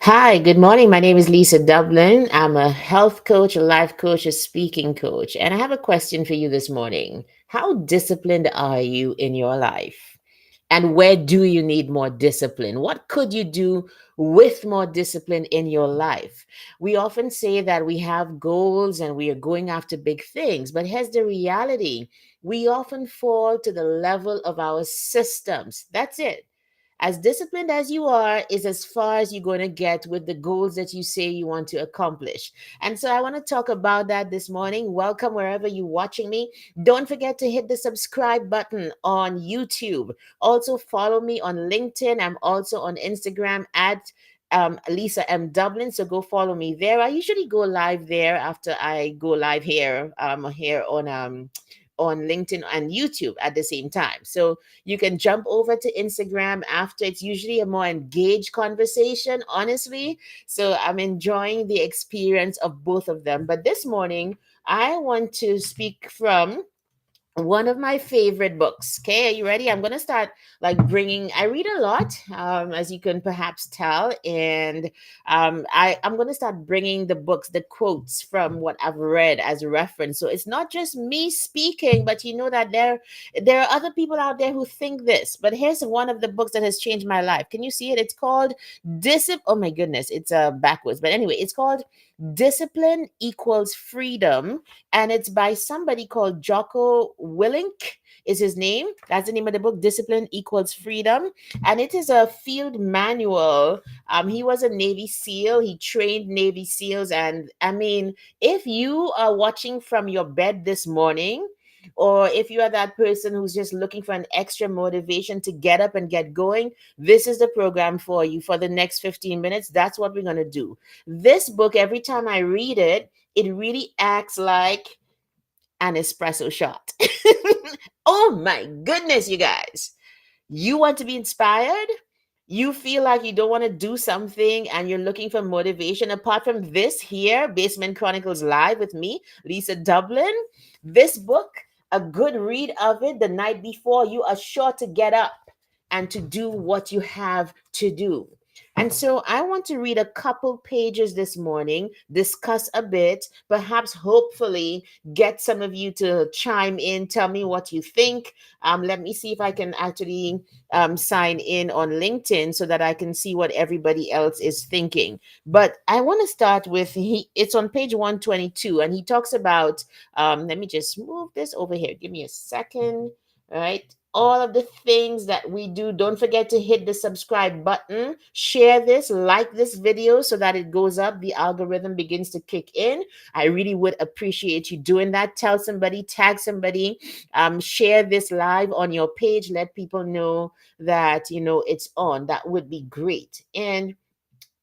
Hi, good morning. My name is Lisa Dublin. I'm a health coach, a life coach, a speaking coach. And I have a question for you this morning. How disciplined are you in your life? And where do you need more discipline? What could you do with more discipline in your life? We often say that we have goals and we are going after big things, but here's the reality: we often fall to the level of our systems. That's it. As disciplined as you are is as far as you're going to get with the goals that you say you want to accomplish. And so I want to talk about that this morning. Welcome wherever you're watching me. Don't forget to hit the subscribe button on YouTube. Also follow me on LinkedIn. I'm also on Instagram at Lisa M. Dublin. So go follow me there. I usually go live there after I go live here on LinkedIn and YouTube at the same time. So you can jump over to Instagram after. It's usually a more engaged conversation, honestly. So I'm enjoying the experience of both of them. But this morning, I want to speak from one of my favorite books. Okay, are you ready? I'm gonna start I read a lot, as you can perhaps tell, and I'm gonna start bringing the books, the quotes from what I've read as a reference. So it's not just me speaking, but you know that there are other people out there who think this. But here's one of the books that has changed my life. Can you see it? It's called Discipline. Oh my goodness, it's backwards, but anyway, it's called Discipline Equals Freedom, and it's by somebody called Jocko Willink is his name. That's the name of the book, Discipline Equals Freedom. And it is a field manual. He was a Navy SEAL. He trained Navy SEALs. And I mean, if you are watching from your bed this morning, or if you are that person who's just looking for an extra motivation to get up and get going, this is the program for you for the next 15 minutes. That's what we're going to do. This book, every time I read it, it really acts like an espresso shot. Oh my goodness, you guys. You want to be inspired? You feel like you don't want to do something and you're looking for motivation. Apart from this here, Basement Chronicles Live with me, Lisa Dublin, this book, a good read of it the night before, you are sure to get up and to do what you have to do. And so I want to read a couple pages this morning, discuss a bit, perhaps hopefully get some of you to chime in, tell me what you think. Let me see if I can actually sign in on LinkedIn so that I can see what everybody else is thinking. But I want to start with it's on page 122, and he talks about, let me just move this over here. Give me a second. All right. All of the things that we do. Don't forget to hit the subscribe button, share this, like this video so that it goes up. The algorithm begins to kick in. I really would appreciate you doing that. Tell somebody, tag somebody, share this live on your page. Let people know that, it's on. That would be great. And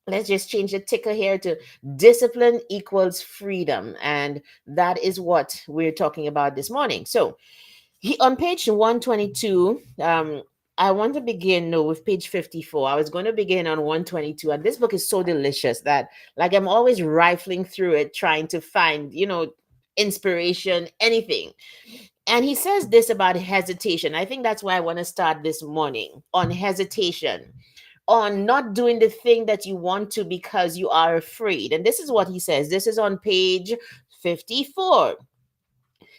let's just change the ticker here to discipline equals freedom. And that is what we're talking about this morning. So, on page 122, I want to begin no with page 54. I was going to begin on 122, and this book is so delicious that like I'm always rifling through it trying to find, inspiration, anything. And he says this about hesitation. I think that's why I want to start this morning on hesitation, on not doing the thing that you want to because you are afraid. And this is what he says. This is on page 54.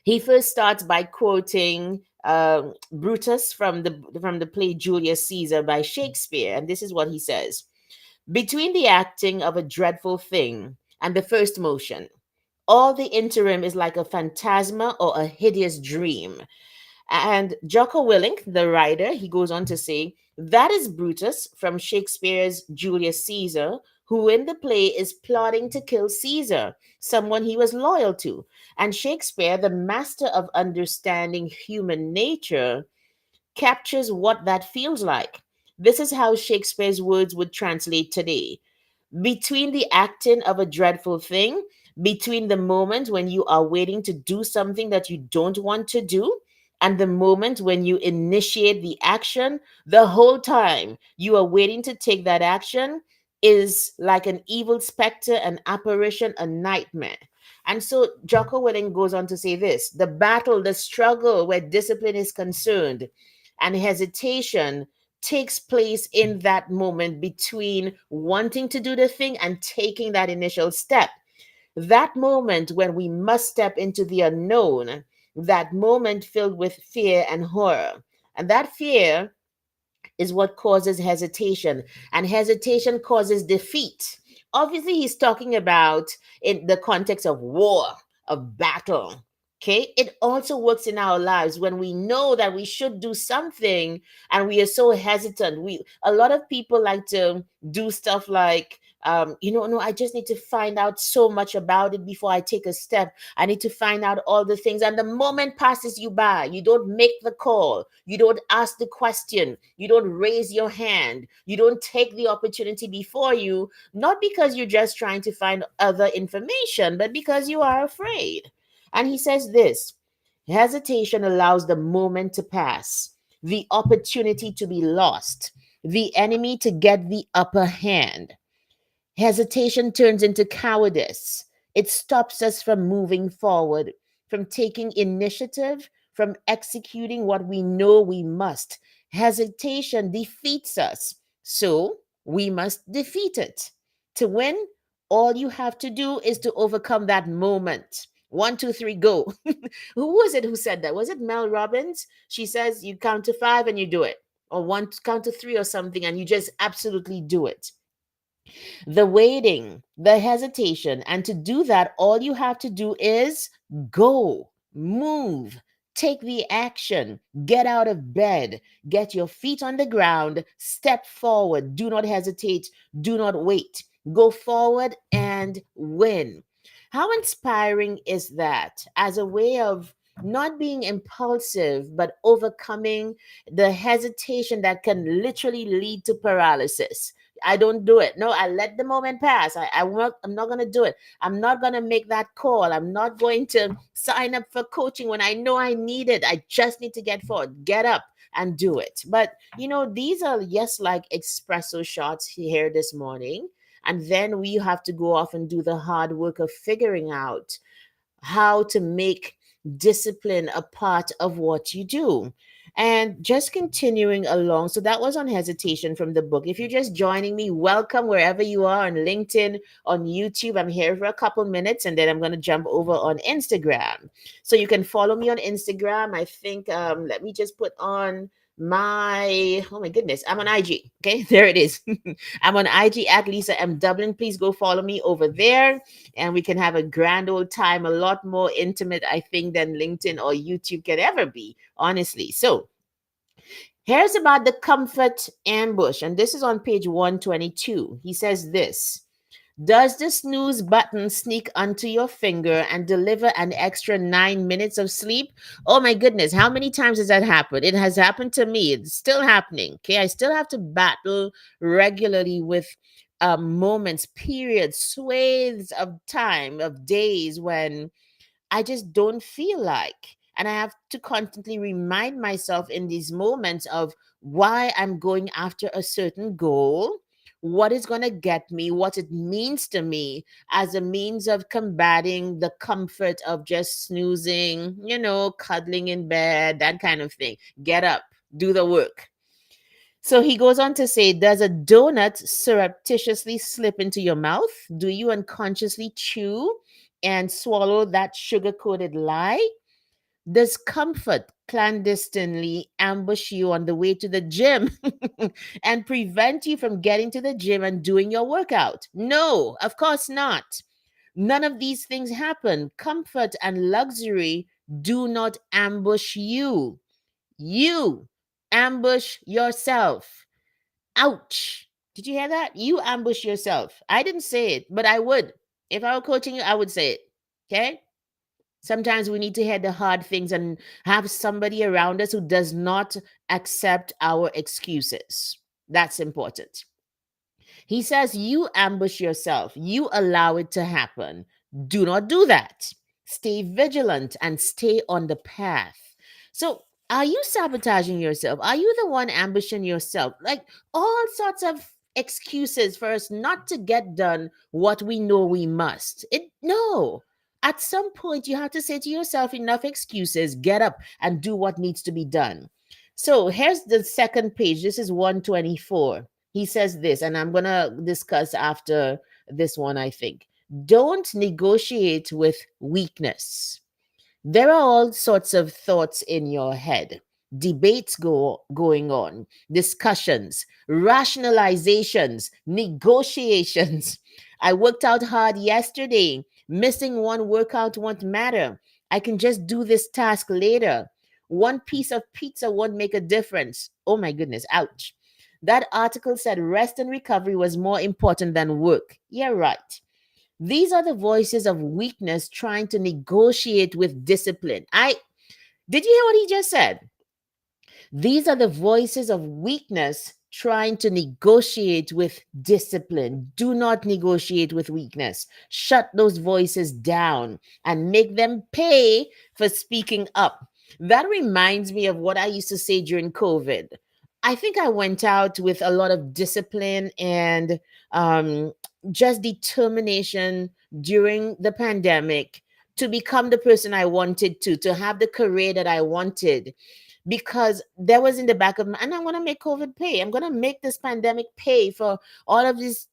He first starts by quoting Brutus from the play Julius Caesar by Shakespeare, and this is what he says: "Between the acting of a dreadful thing and the first motion, all the interim is like a phantasma or a hideous dream." And Jocko Willink, the writer, he goes on to say, that is Brutus from Shakespeare's Julius Caesar, who in the play is plotting to kill Caesar, someone he was loyal to. And Shakespeare, the master of understanding human nature, captures what that feels like. This is how Shakespeare's words would translate today: between the acting of a dreadful thing, between the moment when you are waiting to do something that you don't want to do, and the moment when you initiate the action, the whole time you are waiting to take that action is like an evil specter, an apparition, a nightmare. And so Jocko Willing goes on to say this: the battle, the struggle where discipline is concerned and hesitation takes place in that moment between wanting to do the thing and taking that initial step. That moment when we must step into the unknown, that moment filled with fear and horror. And that fear is what causes hesitation, and hesitation causes defeat. Obviously, he's talking about in the context of war, of battle. Okay, it also works in our lives when we know that we should do something and we are so hesitant. We A lot of people like to do stuff like, no, I just need to find out so much about it before I take a step. I need to find out all the things. And the moment passes you by. You don't make the call. You don't ask the question. You don't raise your hand. You don't take the opportunity before you, not because you're just trying to find other information, but because you are afraid. And he says this: hesitation allows the moment to pass, the opportunity to be lost, the enemy to get the upper hand. Hesitation turns into cowardice. It stops us from moving forward, from taking initiative, from executing what we know we must. Hesitation defeats us. So we must defeat it. To win, all you have to do is to overcome that moment. One, two, three, go. Who was it who said that? Was it Mel Robbins? She says you count to five and you do it, or one count to three or something, and you just absolutely do it. The waiting, the hesitation. And to do that, all you have to do is go, move, take the action, get out of bed, get your feet on the ground, step forward. Do not hesitate, do not wait. Go forward and win. How inspiring is that as a way of not being impulsive, but overcoming the hesitation that can literally lead to paralysis? I don't do it. No, I let the moment pass. I'm not going to do it. I'm not going to make that call. I'm not going to sign up for coaching when I know I need it. I just need to get forward, get up and do it. But, these are, yes, like espresso shots here this morning. And then we have to go off and do the hard work of figuring out how to make discipline a part of what you do. And just continuing along, so that was on hesitation from the book. If you're just joining me, welcome wherever you are, on LinkedIn, on YouTube. I'm here for a couple minutes and then I'm going to jump over on Instagram. So you can follow me on Instagram. I think, let me just put on oh my goodness, I'm on IG. Okay, there it is. I'm on IG at Lisa M. Dublin. Please go follow me over there and we can have a grand old time, a lot more intimate, I think, than LinkedIn or YouTube can ever be, honestly. So here's about the comfort ambush, and this is on page 122. He says this: does the snooze button sneak onto your finger and deliver an extra 9 minutes of sleep? Oh my goodness, how many times has that happened? It has happened to me. It's still happening. Okay, I still have to battle regularly with moments, periods, swathes of time, of days when I just don't feel like. And I have to constantly remind myself in these moments of why I'm going after a certain goal, what is going to get me, what it means to me as a means of combating the comfort of just snoozing, cuddling in bed, that kind of thing. Get up, do the work. So he goes on to say, does a donut surreptitiously slip into your mouth? Do you unconsciously chew and swallow that sugar coated lie? Does comfort clandestinely ambush you on the way to the gym and prevent you from getting to the gym and doing your workout? No, of course not. None of these things happen. Comfort and luxury do not ambush you. You ambush yourself. Ouch. Did you hear that? You ambush yourself. I didn't say it, but I would. If I were coaching you, I would say it. Okay? Sometimes we need to hear the hard things and have somebody around us who does not accept our excuses. That's important. He says, you ambush yourself, you allow it to happen. Do not do that. Stay vigilant and stay on the path. So, are you sabotaging yourself? Are you the one ambushing yourself? Like all sorts of excuses for us not to get done what we know we must. No. At some point, you have to say to yourself, enough excuses, get up and do what needs to be done. So here's the second page. This is 124. He says this, and I'm going to discuss after this one, I think. Don't negotiate with weakness. There are all sorts of thoughts in your head, debates going on, discussions, rationalizations, negotiations. I worked out hard yesterday. Missing one workout won't matter. I can just do this task later. One piece of pizza won't make a difference. Oh my goodness, ouch. That article said rest and recovery was more important than work. Yeah, right. These are the voices of weakness trying to negotiate with discipline. I Did you hear what he just said? These are the voices of weakness trying to negotiate with discipline. Do not negotiate with weakness. Shut those voices down and make them pay for speaking up. That reminds me of what I used to say during COVID. I think I went out with a lot of discipline and um, just determination during the pandemic to become the person I wanted to have the career that I wanted, because there was in the back of my, and I'm going to make COVID pay. I'm going to make this pandemic pay for all of this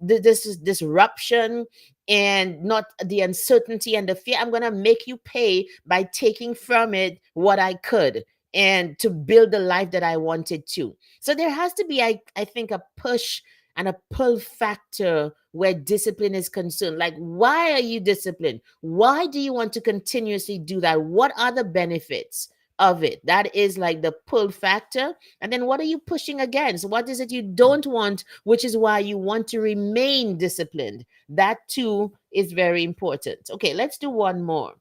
disruption and not the uncertainty and the fear. I'm going to make you pay by taking from it what I could and to build the life that I wanted to. So there has to be, I think, a push and a pull factor where discipline is concerned. Like, why are you disciplined? Why do you want to continuously do that? What are the benefits of it? That is like the pull factor. And then what are you pushing against? What is it you don't want, which is why you want to remain disciplined? That too is very important. Okay, let's do one more.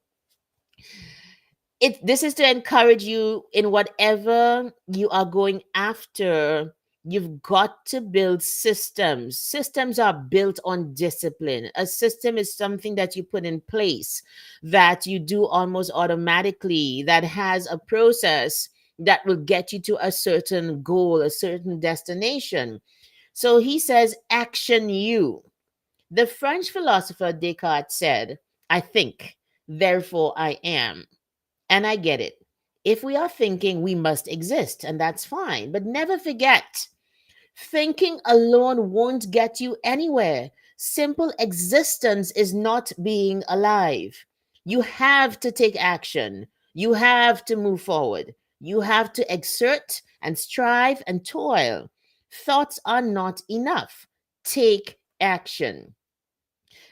This is to encourage you in whatever you are going after. You've got to build systems. Systems are built on discipline. A system is something that you put in place, that you do almost automatically, that has a process that will get you to a certain goal, a certain destination. So he says action you. The French philosopher Descartes said, I think, therefore I am. And I get it. If we are thinking, we must exist, and that's fine. But never forget, thinking alone won't get you anywhere. Simple existence is not being alive. You have to take action. You have to move forward. You have to exert and strive and toil. Thoughts are not enough. Take action.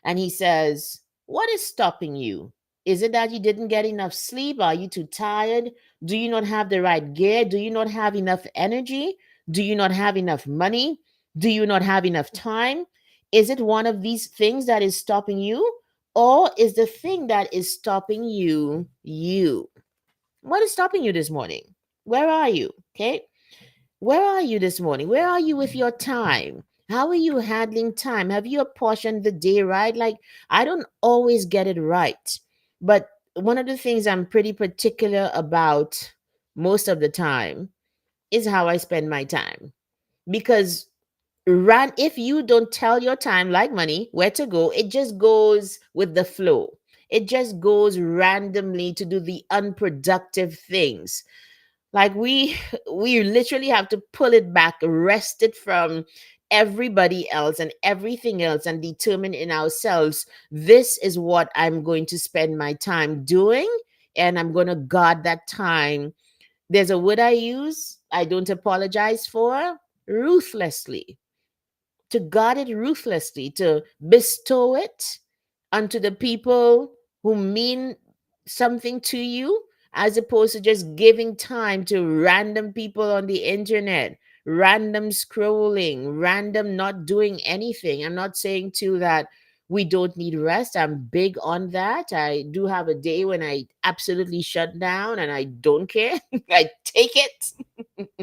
And he says, what is stopping you? Is it that you didn't get enough sleep? Are you too tired? Do you not have the right gear? Do you not have enough energy? Do you not have enough money? Do you not have enough time? Is it one of these things that is stopping you? Or is the thing that is stopping you you? What is stopping you this morning? Where are you? Okay. Where are you this morning? Where are you with your time? How are you handling time? Have you apportioned the day right? Like, I don't always get it right. But one of the things I'm pretty particular about most of the time is how I spend my time. Because if you don't tell your time, like money, where to go, it just goes with the flow. It just goes randomly to do the unproductive things. Like we literally have to pull it back, wrest it from everybody else and everything else, and determine in ourselves, this is what I'm going to spend my time doing, and I'm going to guard that time. There's a word I use, I don't apologize for: ruthlessly. To guard it ruthlessly, to bestow it unto the people who mean something to you, as opposed to just giving time to random people on the internet, random scrolling, random not doing anything. I'm not saying too that we don't need rest. I'm big on that. I do have a day when I absolutely shut down and I don't care. I take it.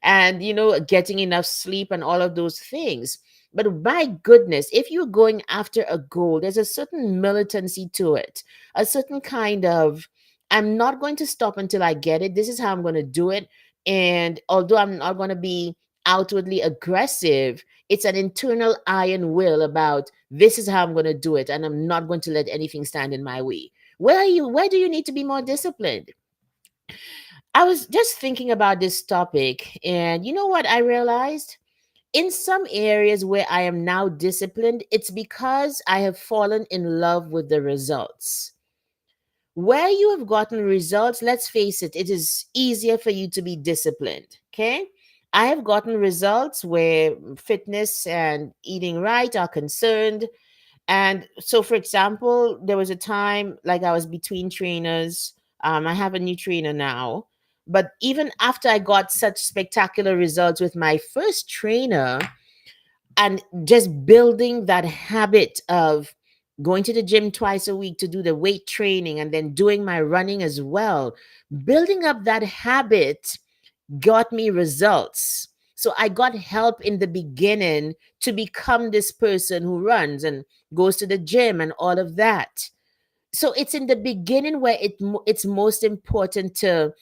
And, getting enough sleep and all of those things. But my goodness, if you're going after a goal, there's a certain militancy to it, a certain kind of, I'm not going to stop until I get it. This is how I'm going to do it. And although I'm not going to be outwardly aggressive, it's an internal iron will about, this is how I'm going to do it. And I'm not going to let anything stand in my way. Where do you need to be more disciplined? I was just thinking about this topic, and you know what I realized? In some areas where I am now disciplined, it's because I have fallen in love with the results. Where you have gotten results, let's face it, it is easier for you to be disciplined. Okay. I have gotten results where fitness and eating right are concerned. And so, for example, there was a time like I was between trainers. I have a new trainer now. But even after I got such spectacular results with my first trainer, and just building that habit of going to the gym twice a week to do the weight training and then doing my running as well, building up that habit got me results. So I got help in the beginning to become this person who runs and goes to the gym and all of that. So it's in the beginning where it's most important to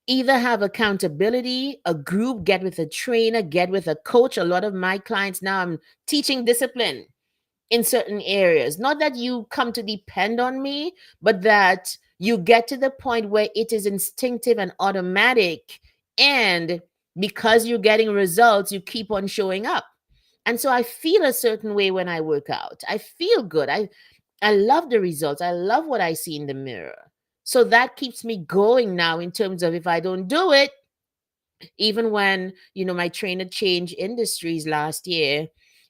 either have accountability, a group, get with a trainer, get with a coach. A lot of my clients now, I'm teaching discipline in certain areas. Not that you come to depend on me, but that you get to the point where it is instinctive and automatic. And because you're getting results, you keep on showing up. And so I feel a certain way when I work out. I feel good. I love the results. I love what I see in the mirror. So that keeps me going now in terms of if I don't do it, even when my trainer changed industries last year,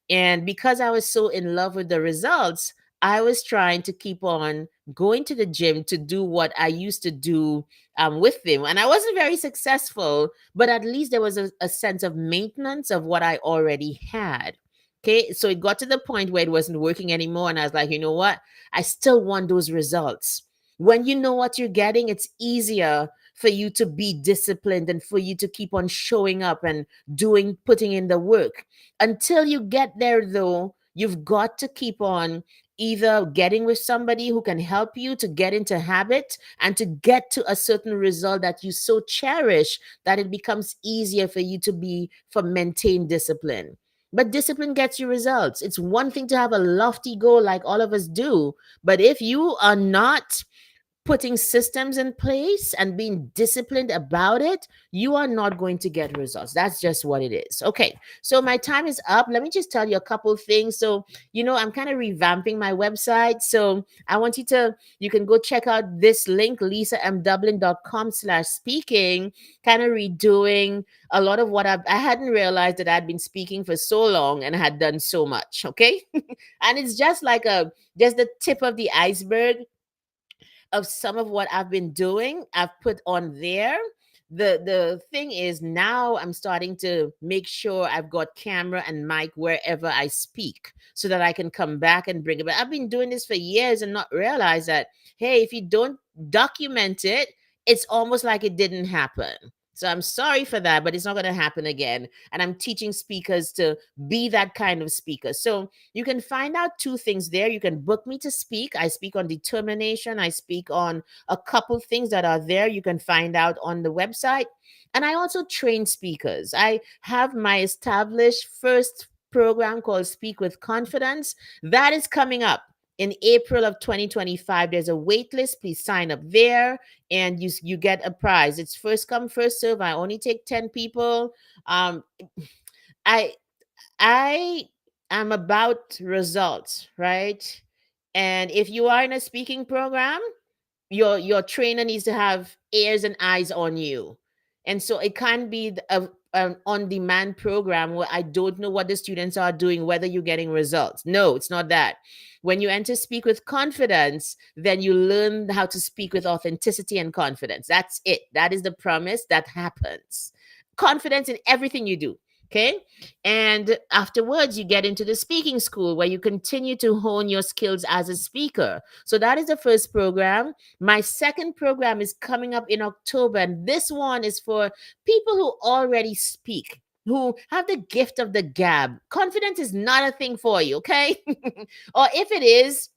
and because I was so in love with the results, I was trying to keep on going to the gym to do what I used to do with them, and I wasn't very successful, but at least there was a sense of maintenance of what I already had. Okay, so it got to the point where it wasn't working anymore, and I was like, you know what, I still want those results. When you know what you're getting, it's easier for you to be disciplined and for you to keep on showing up and putting in the work. Until you get there, though, you've got to keep on either getting with somebody who can help you to get into habit and to get to a certain result that you so cherish that it becomes easier for you to be for maintain discipline. But discipline gets you results. It's one thing to have a lofty goal like all of us do, but if you are not putting systems in place and being disciplined about it, you are not going to get results. That's just what it is. Okay, so my time is up. Let me just tell you a couple things. So, I'm kind of revamping my website. So I want you can go check out this link, lisamdublin.com/speaking, kind of redoing a lot of what I hadn't realized that I'd been speaking for so long and had done so much. Okay. And it's just like just the tip of the iceberg of some of what I've been doing. I've put on there. The thing is now I'm starting to make sure I've got camera and mic wherever I speak so that I can come back and bring it back. I've been doing this for years and not realize that, hey, if you don't document it, it's almost like it didn't happen. So I'm sorry for that, but it's not going to happen again. And I'm teaching speakers to be that kind of speaker. So you can find out two things there. You can book me to speak. I speak on determination. I speak on a couple things that are there. You can find out on the website. And I also train speakers. I have my established first program called Speak with Confidence. That is coming up in April of 2025. There's a wait list. Please sign up there and you get a prize. It's first come, first serve. I only take 10 people. Um, I I am about results, right? And if you are in a speaking program, your trainer needs to have ears and eyes on you. And so it can't be an on-demand program where I don't know what the students are doing, whether you're getting results. No, it's not that. When you enter Speak with Confidence, then you learn how to speak with authenticity and confidence. That's it. That is the promise that happens. Confidence in everything you do. Okay. And afterwards, you get into the speaking school where you continue to hone your skills as a speaker. So that is the first program. My second program is coming up in October, and this one is for people who already speak, who have the gift of the gab. Confidence is not a thing for you, okay? Or if it is,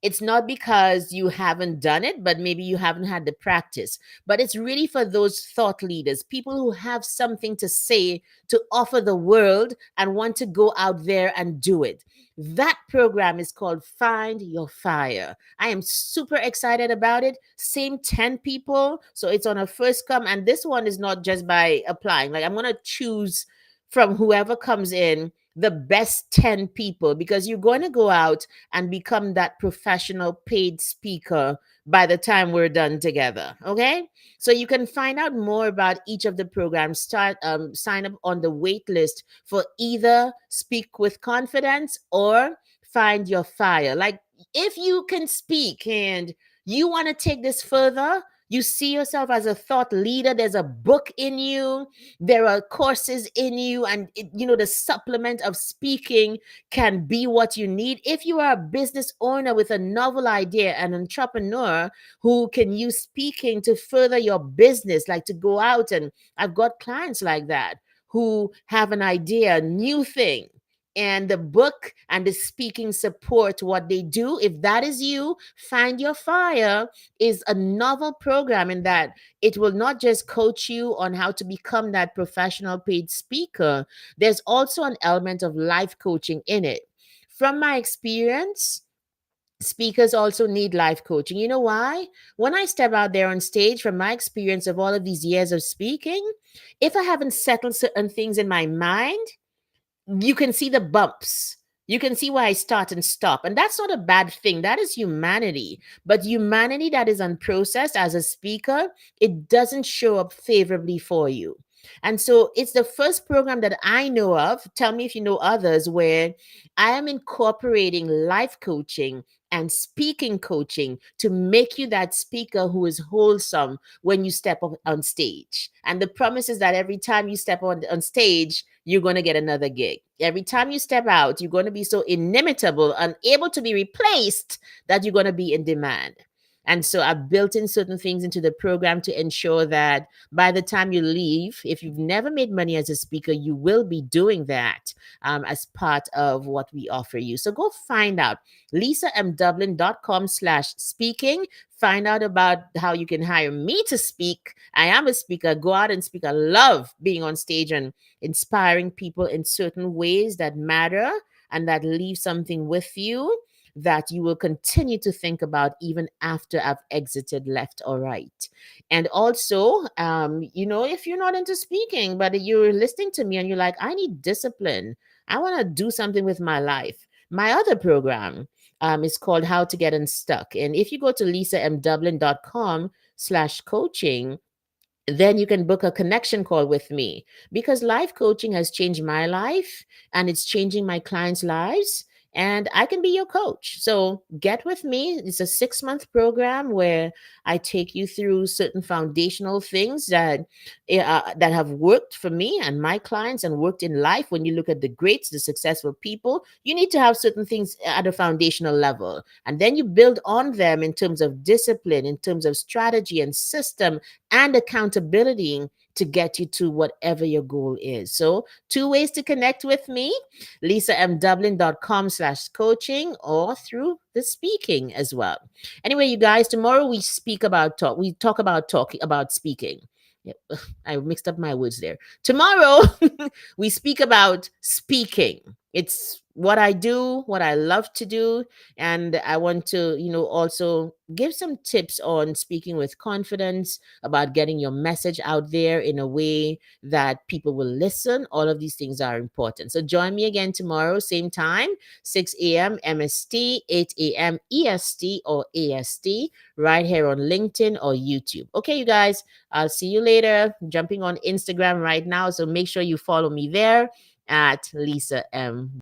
it's not because you haven't done it, but maybe you haven't had the practice. But it's really for those thought leaders, people who have something to say, to offer the world and want to go out there and do it. That program is called Find Your Fire. I am super excited about it. Same 10 people. So it's on a first come. And this one is not just by applying. Like, I'm going to choose from whoever comes in the best 10 people, because you're going to go out and become that professional paid speaker by the time we're done together. Okay. So you can find out more about each of the programs. Sign up on the wait list for either Speak with Confidence or Find Your Fire. Like, if you can speak and you want to take this further, you see yourself as a thought leader, there's a book in you, there are courses in you, and the supplement of speaking can be what you need. If you are a business owner with a novel idea, an entrepreneur who can use speaking to further your business, like to go out, and I've got clients like that who have an idea, a new thing, and the book and the speaking support what they do. If that is you, Find Your Fire is a novel program in that it will not just coach you on how to become that professional paid speaker. There's also an element of life coaching in it. From my experience, speakers also need life coaching. You know why? When I step out there on stage, from my experience of all of these years of speaking, if I haven't settled certain things in my mind, you can see the bumps. You can see where I start and stop. And that's not a bad thing. That is humanity. But humanity that is unprocessed as a speaker, it doesn't show up favorably for you. And so it's the first program that I know of. Tell me if you know others where I am incorporating life coaching and speaking coaching to make you that speaker who is wholesome when you step up on stage. And the promise is that every time you step on stage, you're going to get another gig. Every time you step out, you're going to be so inimitable, unable to be replaced, that you're going to be in demand. And so I've built in certain things into the program to ensure that by the time you leave, if you've never made money as a speaker, you will be doing that as part of what we offer you. So go find out. LisaMDublin.com/speaking. Find out about how you can hire me to speak. I am a speaker. Go out and speak. I love being on stage and inspiring people in certain ways that matter and that leave something with you that you will continue to think about even after I've exited left or right. And also, if you're not into speaking, but you're listening to me and you're like, I need discipline, I want to do something with my life. My other program is called How to Get Unstuck. And if you go to lisamdublin.com/coaching, then you can book a connection call with me, because life coaching has changed my life and it's changing my clients' lives. And I can be your coach. So get with me. It's a 6-month program where I take you through certain foundational things that have worked for me and my clients and worked in life. When you look at the greats, the successful people, you need to have certain things at a foundational level. And then you build on them in terms of discipline, in terms of strategy and system and accountability to get you to whatever your goal is. So 2 ways to connect with me: lisamdublin.com/coaching, or through the speaking as well. Anyway, you guys, tomorrow we speak about talk. We talk about talking about speaking. Yep. I mixed up my words there. Tomorrow we speak about speaking. It's what I do, what I love to do. And I want to, also give some tips on speaking with confidence, about getting your message out there in a way that people will listen. All of these things are important. So join me again tomorrow, same time, 6 a.m. MST, 8 a.m. EST or AST, right here on LinkedIn or YouTube. Okay, you guys, I'll see you later. I'm jumping on Instagram right now. So make sure you follow me there at Lisa M.